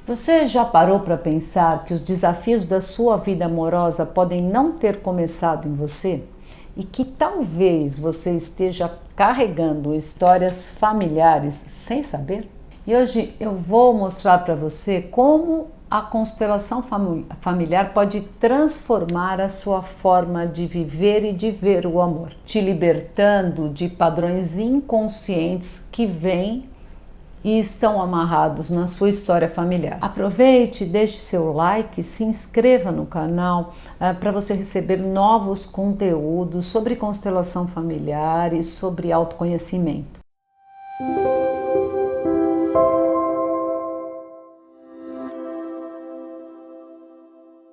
Você já parou para pensar que os desafios da sua vida amorosa podem não ter começado em você? E que talvez você esteja carregando histórias familiares sem saber? E hoje eu vou mostrar para você como a constelação familiar pode transformar a sua forma de viver e de ver o amor, te libertando de padrões inconscientes que vêm e estão amarrados na sua história familiar. Aproveite, deixe seu like, se inscreva no canal para você receber novos conteúdos sobre constelação familiar e sobre autoconhecimento.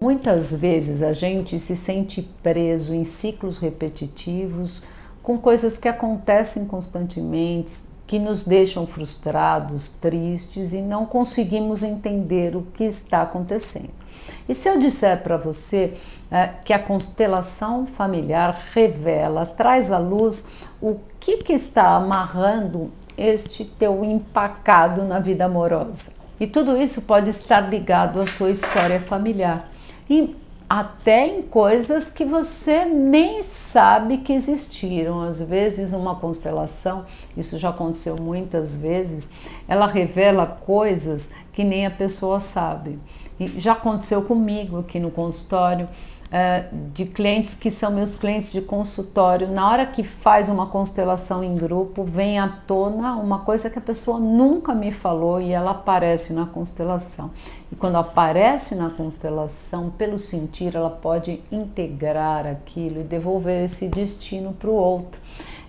Muitas vezes a gente se sente preso em ciclos repetitivos, com coisas que acontecem constantemente, que nos deixam frustrados, tristes e não conseguimos entender o que está acontecendo. E se eu disser para você que a constelação familiar revela, traz à luz o que está amarrando este teu empacado na vida amorosa? E tudo isso pode estar ligado à sua história familiar. E até em coisas que você nem sabe que existiram. Às vezes uma constelação, isso já aconteceu muitas vezes, ela revela coisas que nem a pessoa sabe. E já aconteceu comigo aqui no consultório, de clientes que são meus clientes de consultório. Na hora que faz uma constelação em grupo, vem à tona uma coisa que a pessoa nunca me falou e ela aparece na constelação. E quando aparece na constelação, pelo sentir, ela pode integrar aquilo e devolver esse destino para o outro.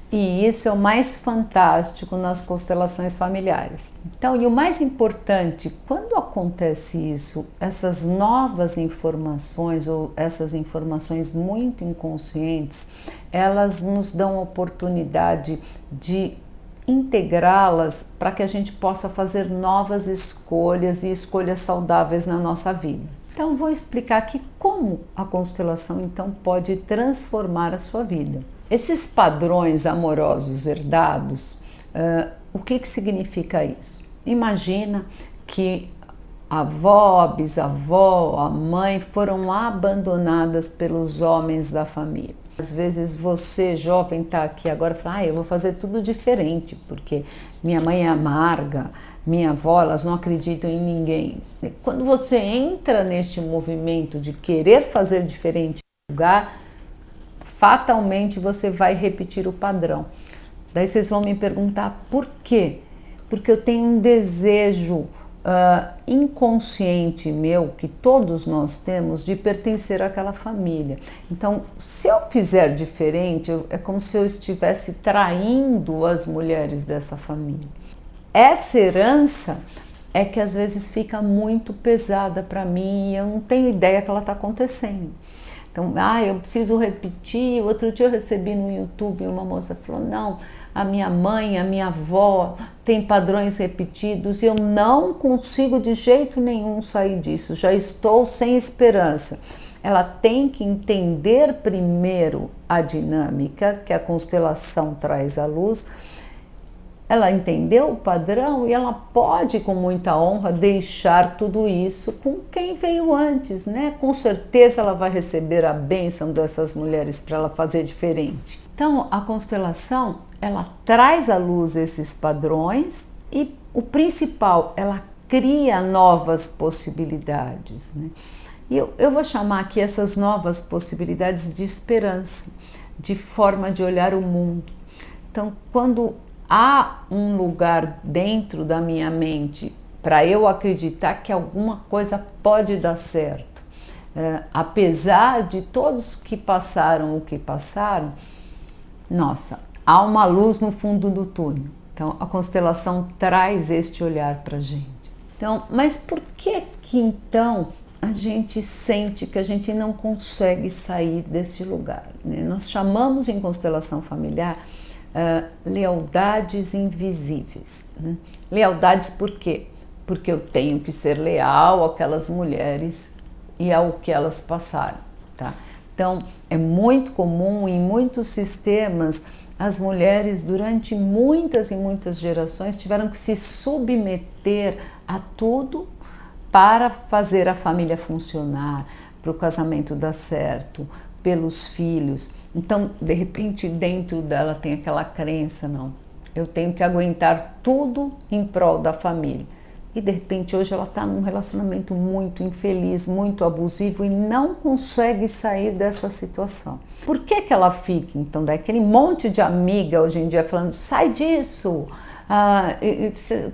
E isso é o mais fantástico nas constelações familiares. Então, e o mais importante, quando acontece isso, essas novas informações ou essas informações muito inconscientes, elas nos dão a oportunidade de integrá-las para que a gente possa fazer novas escolhas e escolhas saudáveis na nossa vida. Então, vou explicar aqui como a constelação então pode transformar a sua vida. Esses padrões amorosos herdados, o que significa isso? Imagina que a avó, a bisavó, a mãe foram abandonadas pelos homens da família. Às vezes você, jovem, está aqui agora e fala, eu vou fazer tudo diferente, porque minha mãe é amarga, minha avó, elas não acreditam em ninguém. Quando você entra neste movimento de querer fazer diferente em lugar, fatalmente você vai repetir o padrão. Daí vocês vão me perguntar por quê? Porque eu tenho um desejo inconsciente meu, que todos nós temos, de pertencer àquela família. Então, se eu fizer diferente, é como se eu estivesse traindo as mulheres dessa família. Essa herança é que às vezes fica muito pesada para mim e eu não tenho ideia que ela está acontecendo. Então, eu preciso repetir. Outro dia eu recebi no YouTube uma moça falou, não, a minha mãe, a minha avó tem padrões repetidos e eu não consigo de jeito nenhum sair disso, já estou sem esperança. Ela tem que entender primeiro a dinâmica que a constelação traz à luz. Ela entendeu o padrão e ela pode, com muita honra, deixar tudo isso com quem veio antes, né? Com certeza ela vai receber a bênção dessas mulheres para ela fazer diferente. Então, a constelação, ela traz à luz esses padrões e o principal, ela cria novas possibilidades, né? E eu vou chamar aqui essas novas possibilidades de esperança, de forma de olhar o mundo. Então, quando há um lugar dentro da minha mente para eu acreditar que alguma coisa pode dar certo. Apesar de todos que passaram o que passaram, nossa, há uma luz no fundo do túnel. Então, a constelação traz este olhar para a gente. Então, mas por que então a gente sente que a gente não consegue sair desse lugar, né? Nós chamamos em constelação familiar lealdades invisíveis. Lealdades por quê? Porque eu tenho que ser leal àquelas mulheres e ao que elas passaram, tá? Então, é muito comum em muitos sistemas, as mulheres durante muitas e muitas gerações tiveram que se submeter a tudo para fazer a família funcionar, para o casamento dar certo, pelos filhos. Então, de repente, dentro dela tem aquela crença, não, eu tenho que aguentar tudo em prol da família. E de repente hoje ela está num relacionamento muito infeliz, muito abusivo e não consegue sair dessa situação. Por que que ela fica? Então, daquele monte de amiga hoje em dia falando, sai disso,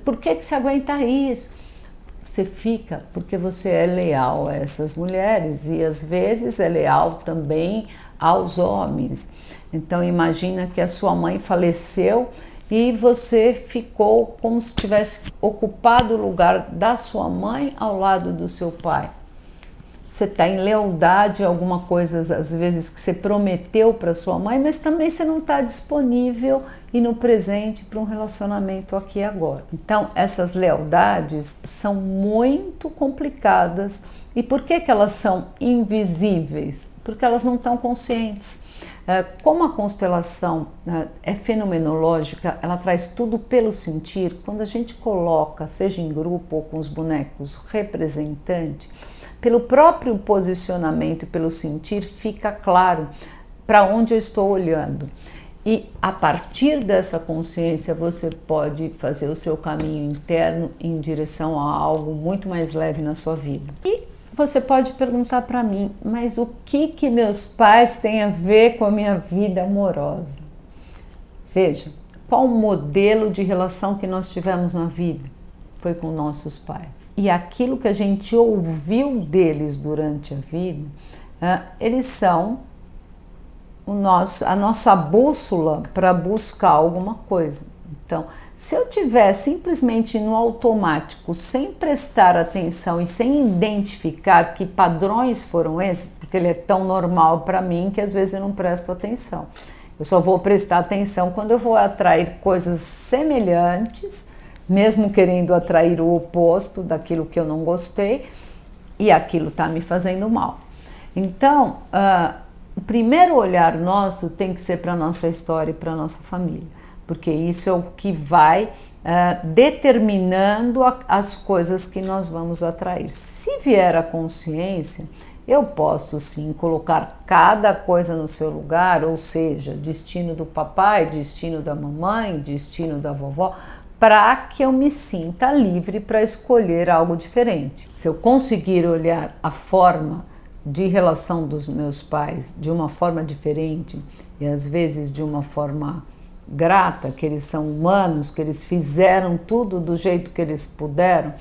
por que que você aguenta isso? Você fica porque você é leal a essas mulheres e às vezes é leal também aos homens. Então imagina que a sua mãe faleceu e você ficou como se tivesse ocupado o lugar da sua mãe ao lado do seu pai. Você está em lealdade a alguma coisa, às vezes, que você prometeu para sua mãe, mas também você não está disponível e no presente para um relacionamento aqui e agora. Então, essas lealdades são muito complicadas. E por que que elas são invisíveis? Porque elas não estão conscientes. Como a constelação é fenomenológica, ela traz tudo pelo sentir. Quando a gente coloca, seja em grupo ou com os bonecos representante, pelo próprio posicionamento e pelo sentir, fica claro para onde eu estou olhando. E a partir dessa consciência, você pode fazer o seu caminho interno em direção a algo muito mais leve na sua vida. E você pode perguntar para mim, mas o que meus pais têm a ver com a minha vida amorosa? Veja, qual o modelo de relação que nós tivemos na vida? Foi com nossos pais. E aquilo que a gente ouviu deles durante a vida, eles são a nossa bússola para buscar alguma coisa. Então, se eu tiver simplesmente no automático, sem prestar atenção e sem identificar que padrões foram esses, porque ele é tão normal para mim que às vezes eu não presto atenção. Eu só vou prestar atenção quando eu vou atrair coisas semelhantes, mesmo querendo atrair o oposto daquilo que eu não gostei, e aquilo está me fazendo mal. Então, o primeiro olhar nosso tem que ser para a nossa história e para a nossa família, porque isso é o que vai determinando as coisas que nós vamos atrair. Se vier a consciência, eu posso sim colocar cada coisa no seu lugar, ou seja, destino do papai, destino da mamãe, destino da vovó, para que eu me sinta livre para escolher algo diferente. Se eu conseguir olhar a forma de relação dos meus pais de uma forma diferente e às vezes de uma forma grata, que eles são humanos, que eles fizeram tudo do jeito que eles puderam,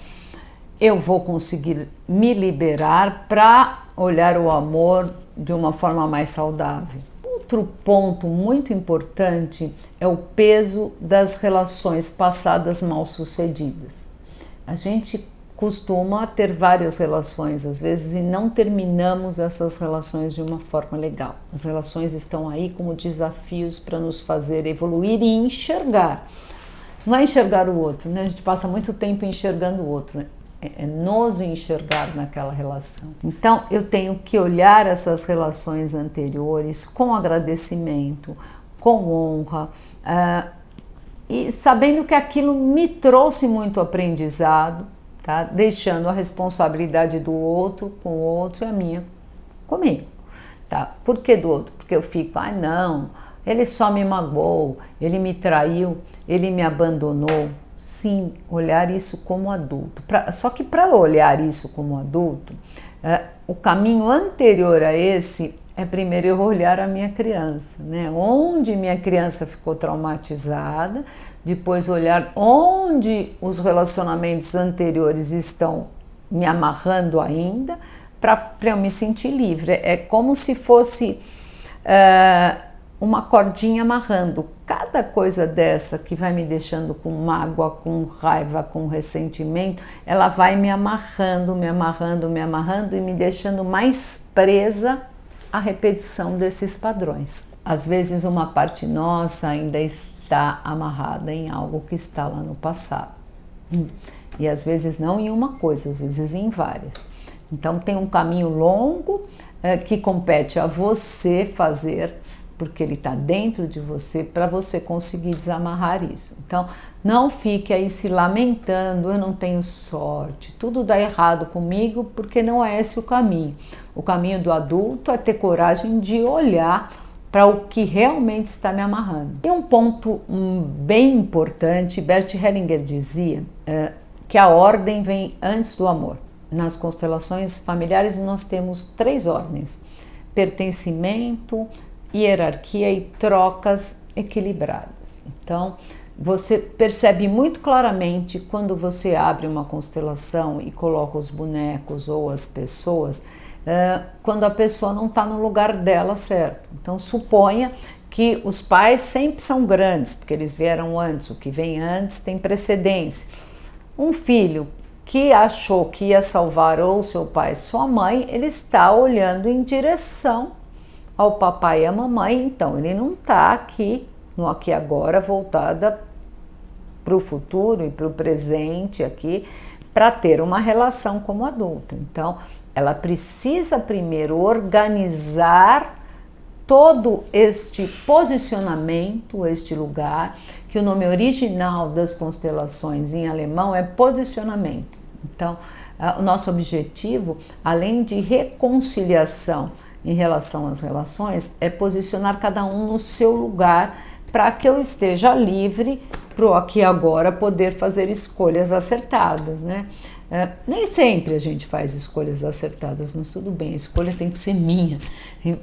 eu vou conseguir me liberar para olhar o amor de uma forma mais saudável. Outro ponto muito importante é o peso das relações passadas mal sucedidas. A gente costuma ter várias relações às vezes e não terminamos essas relações de uma forma legal. As relações estão aí como desafios para nos fazer evoluir e enxergar. Não é enxergar o outro, né? A gente passa muito tempo enxergando o outro, né? É nos enxergar naquela relação. Então, eu tenho que olhar essas relações anteriores com agradecimento, com honra, e sabendo que aquilo me trouxe muito aprendizado, tá? Deixando a responsabilidade do outro com o outro e a minha comigo. Tá? Por que do outro? Porque eu fico, não, ele só me magoou, ele me traiu, ele me abandonou. Sim, olhar isso como adulto. Só que para olhar isso como adulto, o caminho anterior a esse é primeiro eu olhar a minha criança, né? Onde minha criança ficou traumatizada, depois olhar onde os relacionamentos anteriores estão me amarrando ainda, para eu me sentir livre. É como se fosse uma cordinha amarrando. Cada coisa dessa que vai me deixando com mágoa, com raiva, com ressentimento, ela vai me amarrando, me amarrando, me amarrando e me deixando mais presa à repetição desses padrões. Às vezes uma parte nossa ainda está amarrada em algo que está lá no passado. E às vezes não em uma coisa, às vezes em várias. Então tem um caminho longo que compete a você fazer, porque ele está dentro de você para você conseguir desamarrar isso. Então, não fique aí se lamentando, eu não tenho sorte, tudo dá errado comigo, porque não é esse o caminho. O caminho do adulto é ter coragem de olhar para o que realmente está me amarrando. E um ponto bem importante, Bert Hellinger dizia que a ordem vem antes do amor. Nas constelações familiares nós temos 3 ordens: pertencimento, hierarquia e trocas equilibradas. Então, você percebe muito claramente quando você abre uma constelação e coloca os bonecos ou as pessoas, quando a pessoa não está no lugar dela certo. Então, suponha que os pais sempre são grandes, porque eles vieram antes, o que vem antes tem precedência. Um filho que achou que ia salvar ou seu pai, sua mãe, ele está olhando em direção ao papai e à mamãe, então ele não está aqui, no aqui e agora, voltada para o futuro e para o presente aqui, para ter uma relação como adulta. Então, ela precisa primeiro organizar todo este posicionamento, este lugar, que o nome original das constelações em alemão é posicionamento. Então, o nosso objetivo, além de reconciliação em relação às relações, é posicionar cada um no seu lugar para que eu esteja livre para o aqui e agora poder fazer escolhas acertadas, né? Nem sempre a gente faz escolhas acertadas, mas tudo bem, a escolha tem que ser minha.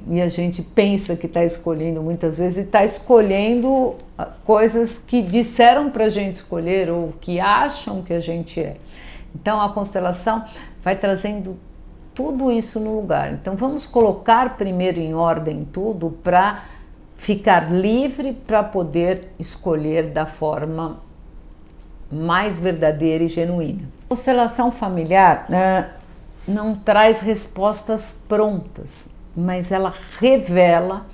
E a gente pensa que está escolhendo muitas vezes e está escolhendo coisas que disseram para a gente escolher ou que acham que a gente é. Então a constelação vai trazendo tudo isso no lugar. Então vamos colocar primeiro em ordem tudo para ficar livre para poder escolher da forma mais verdadeira e genuína. A constelação familiar não traz respostas prontas, mas ela revela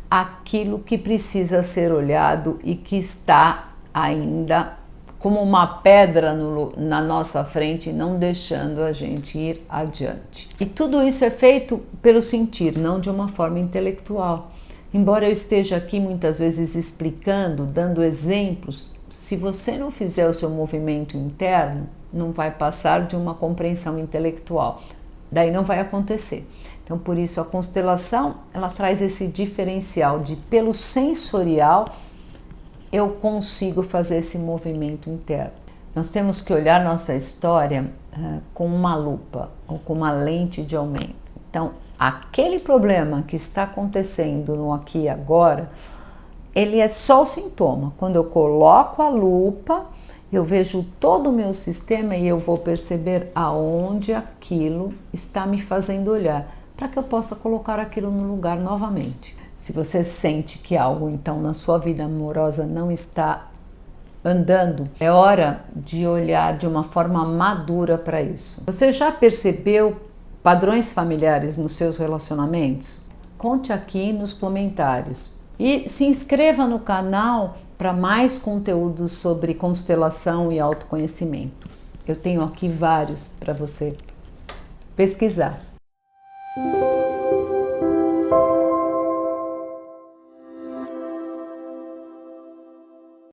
aquilo que precisa ser olhado e que está ainda como uma pedra na nossa frente, não deixando a gente ir adiante. E tudo isso é feito pelo sentir, não de uma forma intelectual. Embora eu esteja aqui muitas vezes explicando, dando exemplos, se você não fizer o seu movimento interno, não vai passar de uma compreensão intelectual. Daí não vai acontecer. Então, por isso, a constelação, ela traz esse diferencial de, pelo sensorial, eu consigo fazer esse movimento interno. Nós temos que olhar nossa história com uma lupa ou com uma lente de aumento. Então, aquele problema que está acontecendo no aqui e agora, ele é só o sintoma. Quando eu coloco a lupa, eu vejo todo o meu sistema e eu vou perceber aonde aquilo está me fazendo olhar, para que eu possa colocar aquilo no lugar novamente. Se você sente que algo, então, na sua vida amorosa não está andando, é hora de olhar de uma forma madura para isso. Você já percebeu padrões familiares nos seus relacionamentos? Conte aqui nos comentários. E se inscreva no canal para mais conteúdos sobre constelação e autoconhecimento. Eu tenho aqui vários para você pesquisar.